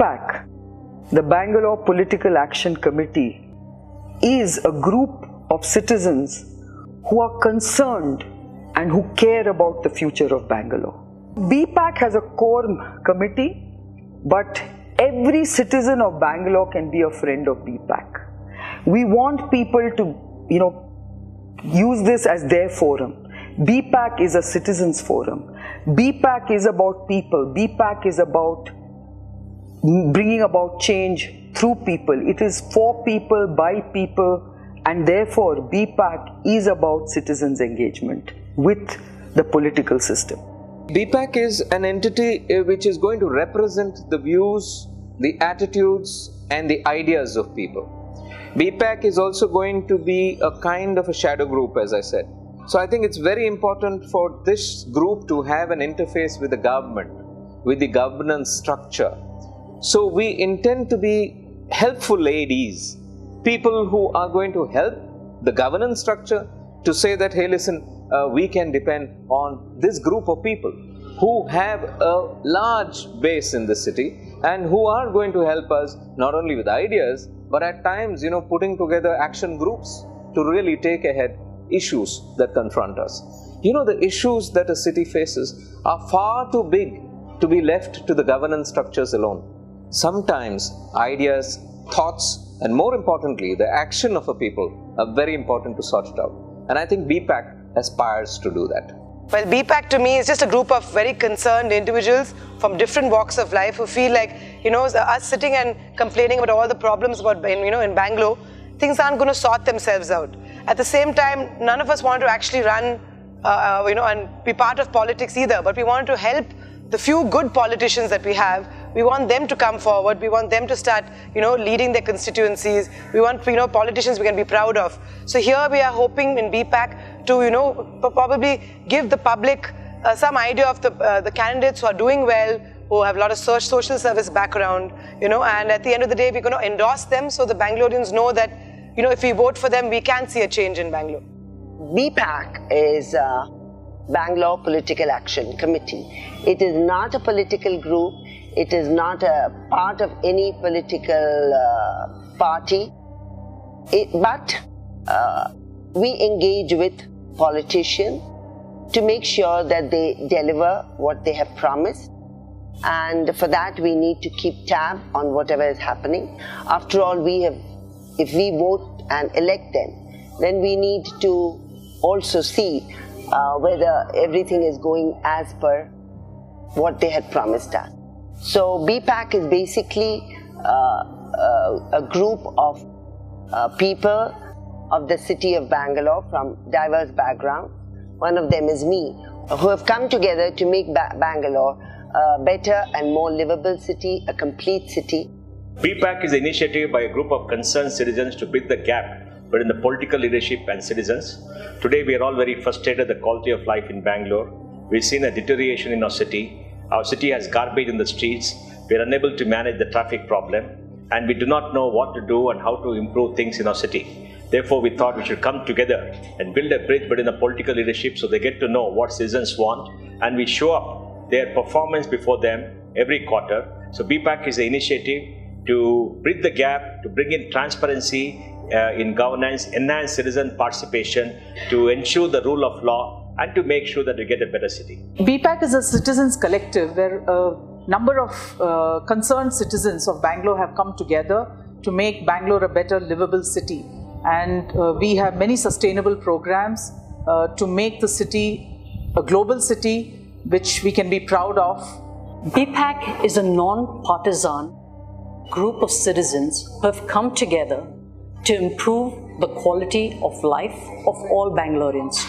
Bpac, the Bangalore Political Action Committee, is a group of citizens who are concerned and who care about the future of Bangalore. Bpac has a core committee, but every citizen of Bangalore can be a friend of Bpac. We want people to, use this as their forum. Bpac is a citizens forum. Bpac is about people. Bpac is about bringing about change through people. It is for people, by people, and therefore Bpac is about citizens' engagement with the political system. Bpac is an entity which is going to represent the views, the attitudes and the ideas of people. Bpac is also going to be a kind of a shadow group, as I said. So I think it's very important for this group to have an interface with the government, with the governance structure. So we intend to be helpful ADs, people who are going to help the governance structure to say that, hey, listen, we can depend on this group of people who have a large base in the city and who are going to help us not only with ideas, but at times, putting together action groups to really take ahead issues that confront us. The issues that a city faces are far too big to be left to the governance structures alone. Sometimes ideas, thoughts, and more importantly, the action of a people are very important to sort it out. And I think Bpac aspires to do that. Well, Bpac to me is just a group of very concerned individuals from different walks of life who feel like, us sitting and complaining about all the problems in Bangalore, things aren't going to sort themselves out. At the same time, none of us want to actually run, and be part of politics either, but we want to help the few good politicians that we have. We want them to come forward. We want them to start, leading their constituencies. We want, politicians we can be proud of. So here we are hoping in Bpac to, probably give the public some idea of the candidates who are doing well, who have a lot of social service background, and at the end of the day, we're going to endorse them so the Bangaloreans know that, if we vote for them, we can see a change in Bangalore. Bpac is Bangalore Political Action Committee. It is not a political group. It is not a part of any political party. But we engage with politicians to make sure that they deliver what they have promised. And for that, we need to keep tab on whatever is happening. After all, if we vote and elect them, then we need to also see whether everything is going as per what they had promised us. So Bpac is basically a group of people of the city of Bangalore from diverse backgrounds. One of them is me, who have come together to make Bangalore a better and more livable city, a complete city. Bpac is an initiative by a group of concerned citizens to bridge the gap between the political leadership and citizens. Today we are all very frustrated at the quality of life in Bangalore. We've seen a deterioration in our city. Our city has garbage in the streets. We are unable to manage the traffic problem, and we do not know what to do and how to improve things in our city. Therefore, we thought we should come together and build a bridge between the political leadership so they get to know what citizens want, and we show up their performance before them every quarter. So Bpac is an initiative to bridge the gap, to bring in transparency in governance, enhance citizen participation, to ensure the rule of law, and to make sure that we get a better city. Bpac is a citizens collective where a number of concerned citizens of Bangalore have come together to make Bangalore a better livable city. And we have many sustainable programs to make the city a global city which we can be proud of. Bpac is a non-partisan group of citizens who have come together to improve the quality of life of all Bangaloreans.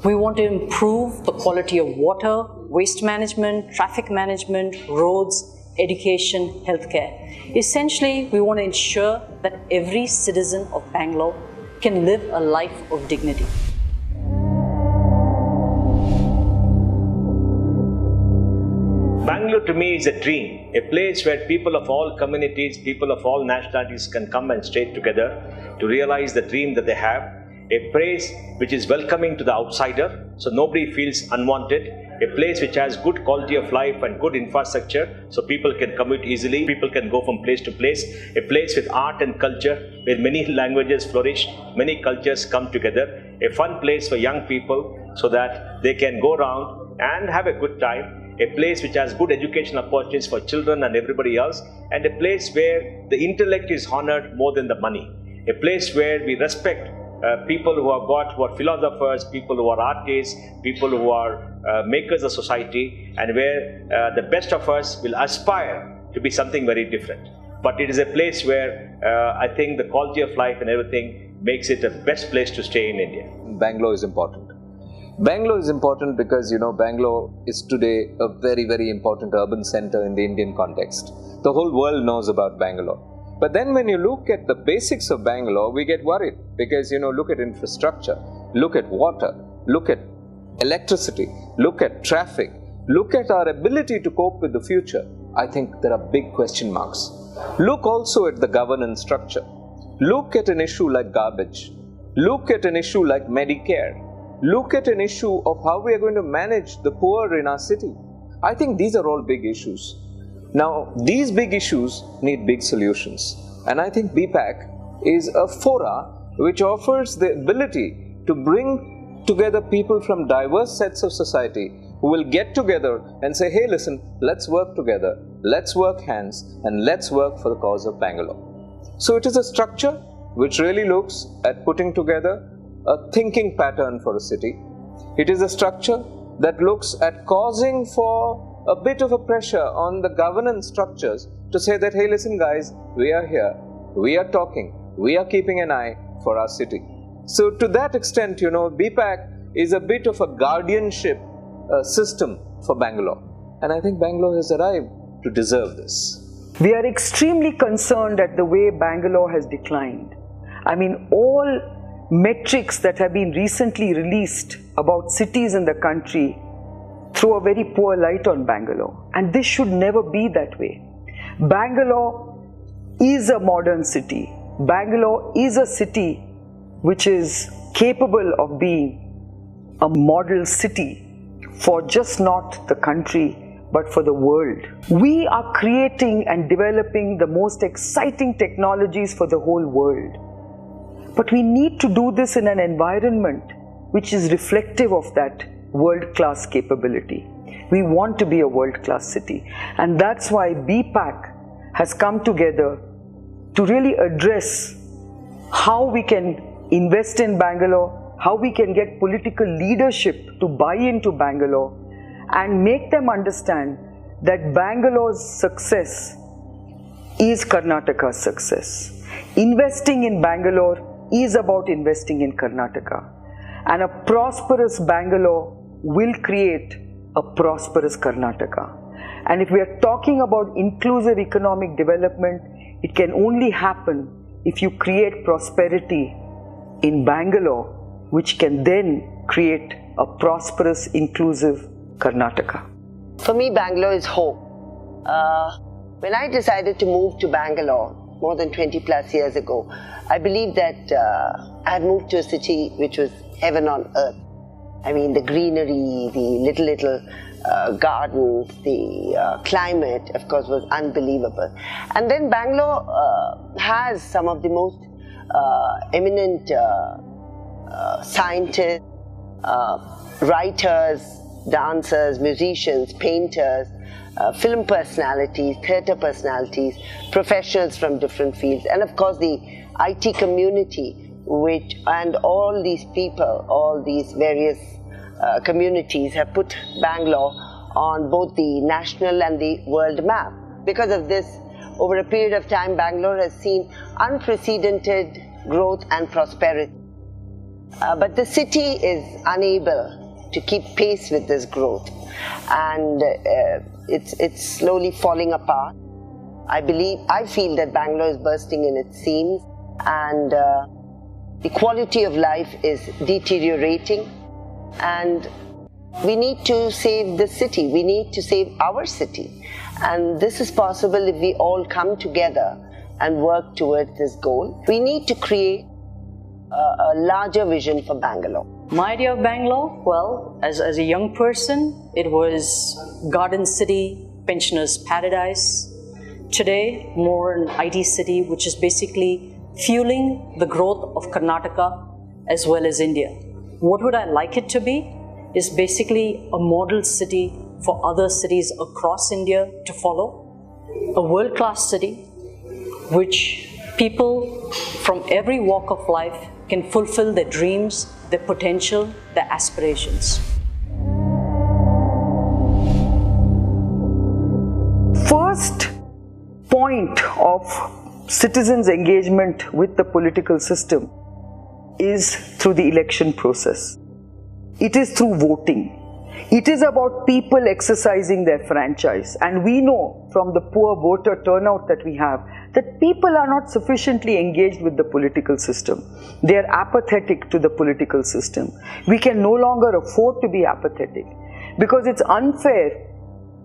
We want to improve the quality of water, waste management, traffic management, roads, education, healthcare. Essentially, we want to ensure that every citizen of Bangalore can live a life of dignity. Bangalore to me is a dream, a place where people of all communities, people of all nationalities can come and stay together to realize the dream that they have. a place which is welcoming to the outsider, so nobody feels unwanted, a place which has good quality of life and good infrastructure, so people can commute easily, people can go from place to place, a place with art and culture, where many languages flourish, many cultures come together, a fun place for young people so that they can go around and have a good time, a place which has good educational opportunities for children and everybody else, and a place where the intellect is honored more than the money, a place where we respect people who are philosophers, people who are artists, people who are makers of society, and where the best of us will aspire to be something very different. But it is a place where I think the quality of life and everything makes it the best place to stay in India. Bangalore is important. Bangalore is important because, Bangalore is today a very, very important urban center in the Indian context. The whole world knows about Bangalore. But then when you look at the basics of Bangalore, we get worried because, look at infrastructure, look at water, look at electricity, look at traffic, look at our ability to cope with the future. I think there are big question marks. Look also at the governance structure. Look at an issue like garbage. Look at an issue like Medicare. Look at an issue of how we are going to manage the poor in our city. I think these are all big issues. Now, these big issues need big solutions. And I think Bpac is a fora which offers the ability to bring together people from diverse sets of society who will get together and say, hey, listen, let's work together, let's work hands, and let's work for the cause of Bangalore. So it is a structure which really looks at putting together a thinking pattern for a city. It is a structure that looks at causing for a bit of a pressure on the governance structures to say that, hey, listen guys, we are here, we are talking, we are keeping an eye for our city. So to that extent, Bpac is a bit of a guardianship system for Bangalore. And I think Bangalore has arrived to deserve this. We are extremely concerned at the way Bangalore has declined. I mean, all metrics that have been recently released about cities in the country throw a very poor light on Bangalore. And this should never be that way. Bangalore is a modern city. Bangalore is a city which is capable of being a model city for just not the country, but for the world. We are creating and developing the most exciting technologies for the whole world. But we need to do this in an environment which is reflective of that world-class capability. We want to be a world-class city. And that's why Bpac has come together to really address how we can invest in Bangalore, how we can get political leadership to buy into Bangalore and make them understand that Bangalore's success is Karnataka's success. Investing in Bangalore is about investing in Karnataka. And a prosperous Bangalore will create a prosperous Karnataka. And if we are talking about inclusive economic development, it can only happen if you create prosperity in Bangalore, which can then create a prosperous, inclusive Karnataka. For me, Bangalore is hope. When I decided to move to Bangalore more than 20 plus years ago, I believed that I had moved to a city which was heaven on earth. I mean, the greenery, the little gardens, the climate, of course, was unbelievable. And then Bangalore has some of the most eminent scientists, writers, dancers, musicians, painters, film personalities, theatre personalities, professionals from different fields, and of course the IT community, and all these people, all these various communities have put Bangalore on both the national and the world map. Because of this, over a period of time, Bangalore has seen unprecedented growth and prosperity. But the city is unable to keep pace with this growth, and it's slowly falling apart. I feel that Bangalore is bursting in its seams, and the quality of life is deteriorating, and we need to save the city. We need to save our city, and this is possible if we all come together and work towards this goal. We need to create a larger vision for Bangalore? My idea of Bangalore, well, as a young person, it was Garden City, pensioners' paradise. Today, more an IT city, which is basically fueling the growth of Karnataka as well as India. What would I like it to be? Is basically a model city for other cities across India to follow. A world-class city which people from every walk of life can fulfill their dreams, their potential, their aspirations. First point of citizens' engagement with the political system is through the election process. It is through voting. It is about people exercising their franchise, and we know from the poor voter turnout that we have that people are not sufficiently engaged with the political system. They are apathetic to the political system. We can no longer afford to be apathetic because it's unfair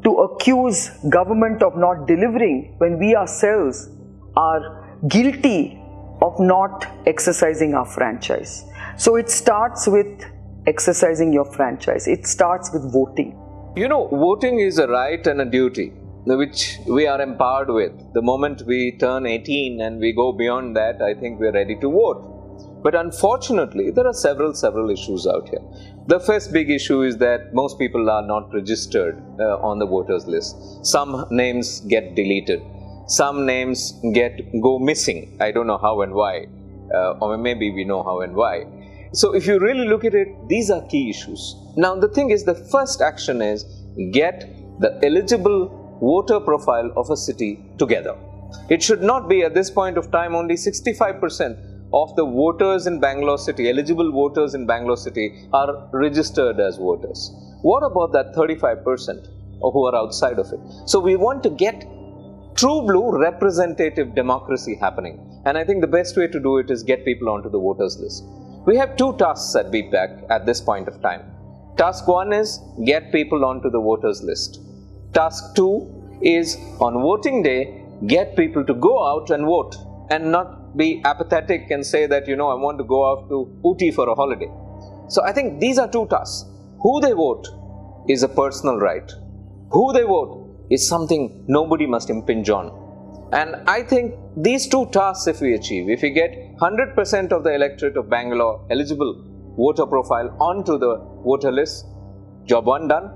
to accuse government of not delivering when we ourselves are guilty of not exercising our franchise. So it starts with exercising your franchise. It starts with voting. You know, voting is a right and a duty which we are empowered with. The moment we turn 18 and we go beyond that, I think we are ready to vote. But unfortunately, there are several issues out here. The first big issue is that most people are not registered on the voters list. Some names get deleted. Some names go missing. I don't know how and why, or maybe we know how and why. So if you really look at it, these are key issues. Now the thing is, the first action is get the eligible voter profile of a city together. It should not be at this point of time only 65% of the voters in Bangalore city, eligible voters in Bangalore city are registered as voters. What about that 35% who are outside of it? So we want to get true blue representative democracy happening. And I think the best way to do it is get people onto the voters list. We have two tasks at Bpac at this point of time. Task 1 is get people onto the voters list. Task 2 is on voting day, get people to go out and vote and not be apathetic and say that, I want to go off to Ooty for a holiday. So I think these are two tasks. Who they vote is a personal right. Who they vote is something nobody must impinge on. And I think these two tasks, if we achieve, if we get 100% of the electorate of Bangalore eligible voter profile onto the voter list, job 1 done.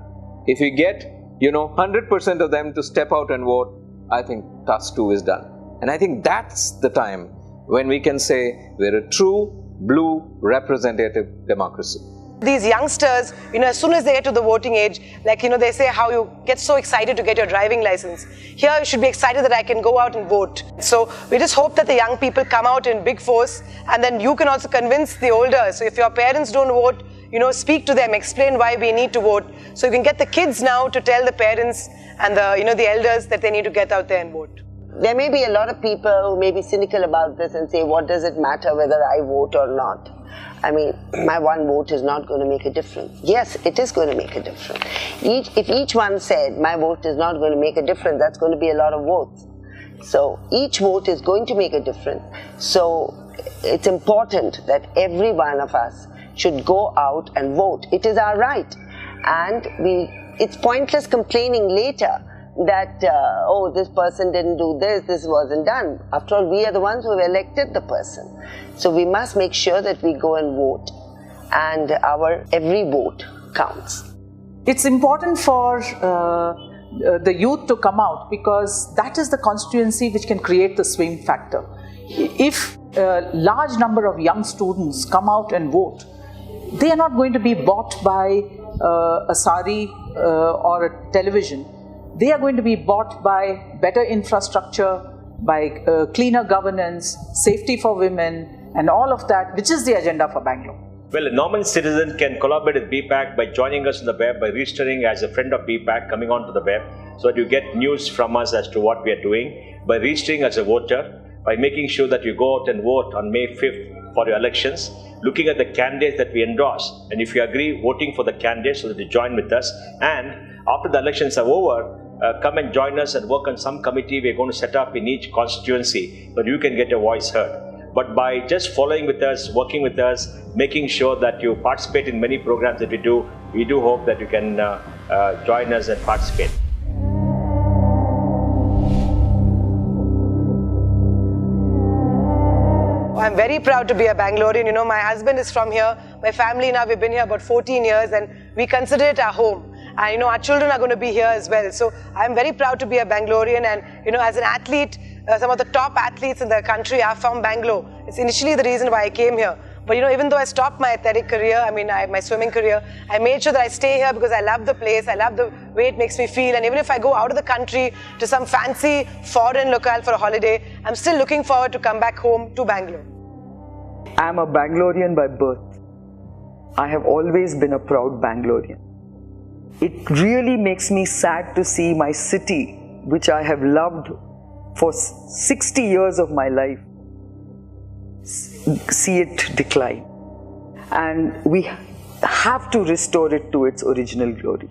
If we get, 100% of them to step out and vote, I think task 2 is done. And I think that's the time when we can say we're a true blue representative democracy. These youngsters, as soon as they get to the voting age, they say how you get so excited to get your driving license. Here you should be excited that I can go out and vote. So we just hope that the young people come out in big force, and then you can also convince the older. So if your parents don't vote, speak to them, explain why we need to vote. So you can get the kids now to tell the parents and the elders that they need to get out there and vote. There may be a lot of people who may be cynical about this and say, what does it matter whether I vote or not? I mean, my one vote is not going to make a difference. Yes, it is going to make a difference. If each one said, my vote is not going to make a difference, that's going to be a lot of votes. So each vote is going to make a difference. So it's important that every one of us should go out and vote. It is our right. And it's pointless complaining later that, this person didn't do this wasn't done. After all, we are the ones who have elected the person. So we must make sure that we go and vote, and our every vote counts. It's important for the youth to come out, because that is the constituency which can create the swing factor. If a large number of young students come out and vote, they are not going to be bought by a sari or a television. They are going to be bought by better infrastructure, by cleaner governance, safety for women, and all of that, which is the agenda for Bangalore. Well, a normal citizen can collaborate with Bpac by joining us on the web, by registering as a friend of Bpac, coming onto the web, so that you get news from us as to what we are doing, by registering as a voter, by making sure that you go out and vote on May 5th for your elections, looking at the candidates that we endorse, and if you agree, voting for the candidates so that you join with us. And after the elections are over, come and join us and work on some committee we're going to set up in each constituency so you can get your voice heard. but by just following with us, working with us, making sure that you participate in many programs that we do hope that you can join us and participate. I'm very proud to be a Bangalorean. You know, my husband is from here. My family now, we've been here about 14 years and we consider it our home. And, you know, our children are going to be here as well. So I'm very proud to be a Bangalorean. And, you know, as an athlete, some of the top athletes in the country are from Bangalore. It's initially the reason why I came here. But, you know, even though I stopped my athletic career, my swimming career, I made sure that I stay here because I love the place. I love the way it makes me feel. And even if I go out of the country to some fancy foreign locale for a holiday, I'm still looking forward to come back home to Bangalore. I'm a Bangalorean by birth. I have always been a proud Bangalorean. It really makes me sad to see my city, which I have loved for 60 years of my life, see it decline. And we have to restore it to its original glory.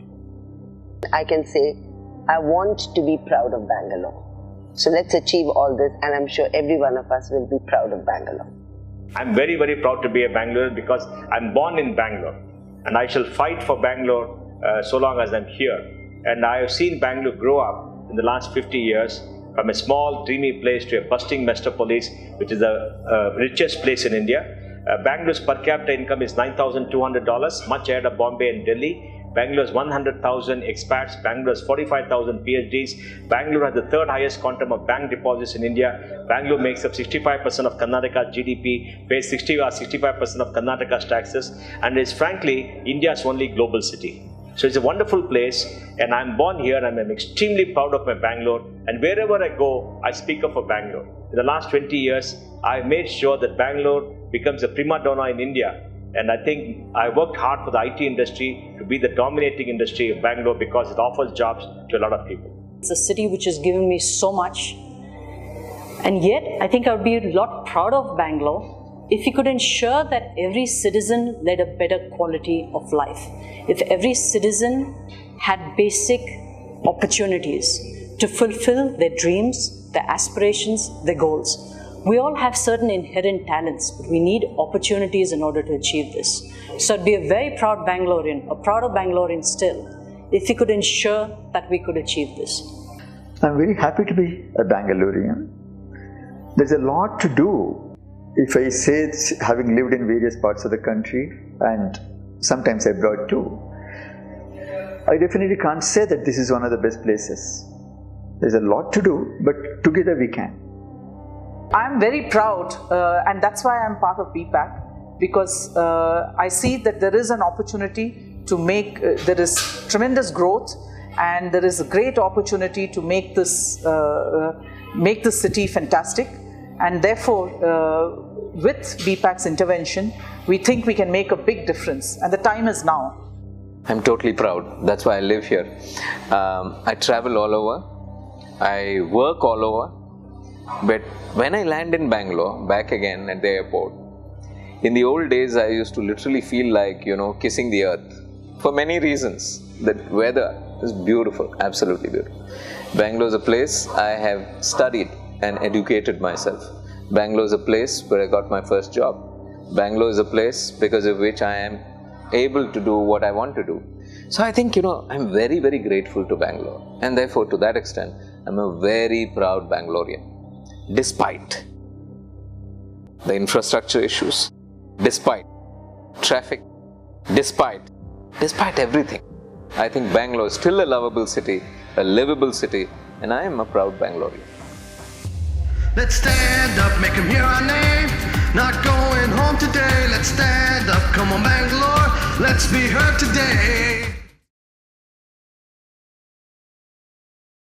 I can say, I want to be proud of Bangalore. So let's achieve all this, and I'm sure every one of us will be proud of Bangalore. I'm very, very proud to be a Bangalorean because I'm born in Bangalore and I shall fight for Bangalore so long as I'm here. And I have seen Bangalore grow up in the last 50 years from a small, dreamy place to a bustling metropolis, which is the richest place in India. Bangalore's per capita income is $9,200, much ahead of Bombay and Delhi. Bangalore has 100,000 expats. Bangalore has 45,000 PhDs. Bangalore has the third highest quantum of bank deposits in India. Bangalore makes up 65% of Karnataka's GDP, pays 65% of Karnataka's taxes, and is frankly India's only global city. So it's a wonderful place, and I'm born here and I'm extremely proud of my Bangalore. And wherever I go, I speak of Bangalore. In the last 20 years, I made sure that Bangalore becomes a prima donna in India. And I think I worked hard for the IT industry to be the dominating industry of Bangalore because it offers jobs to a lot of people. It's a city which has given me so much. And yet, I think I would be a lot proud of Bangalore if we could ensure that every citizen led a better quality of life. If every citizen had basic opportunities to fulfill their dreams, their aspirations, their goals. We all have certain inherent talents, but we need opportunities in order to achieve this. So I'd be a very proud Bangalorean, a prouder Bangalorean still, if we could ensure that we could achieve this. I'm very happy to be a Bangalorean. There's a lot to do. If I say it's having lived in various parts of the country and sometimes abroad too, I definitely can't say that this is one of the best places. There's a lot to do, but together we can. I'm very proud and that's why I'm part of Bpac, because I see that there is an opportunity to make, there is tremendous growth and there is a great opportunity to make this city fantastic, and therefore with Bpac's intervention we think we can make a big difference, and the time is now. I'm totally proud. That's why I live here. I travel all over, I work all over. But when I land in Bangalore, back again at the airport, in the old days I used to literally feel like, kissing the earth. For many reasons. The weather is beautiful, absolutely beautiful. Bangalore is a place I have studied and educated myself. Bangalore is a place where I got my first job. Bangalore is a place because of which I am able to do what I want to do. So I think, I'm very, very grateful to Bangalore. And therefore, to that extent, I'm a very proud Bangalorean. Despite the infrastructure issues, despite traffic, despite everything, I think Bangalore is still a lovable city, a livable city, and I am a proud Bangalorean. Let's stand up, make them hear our name. Not going home today, let's stand up, come on Bangalore, let's be heard today.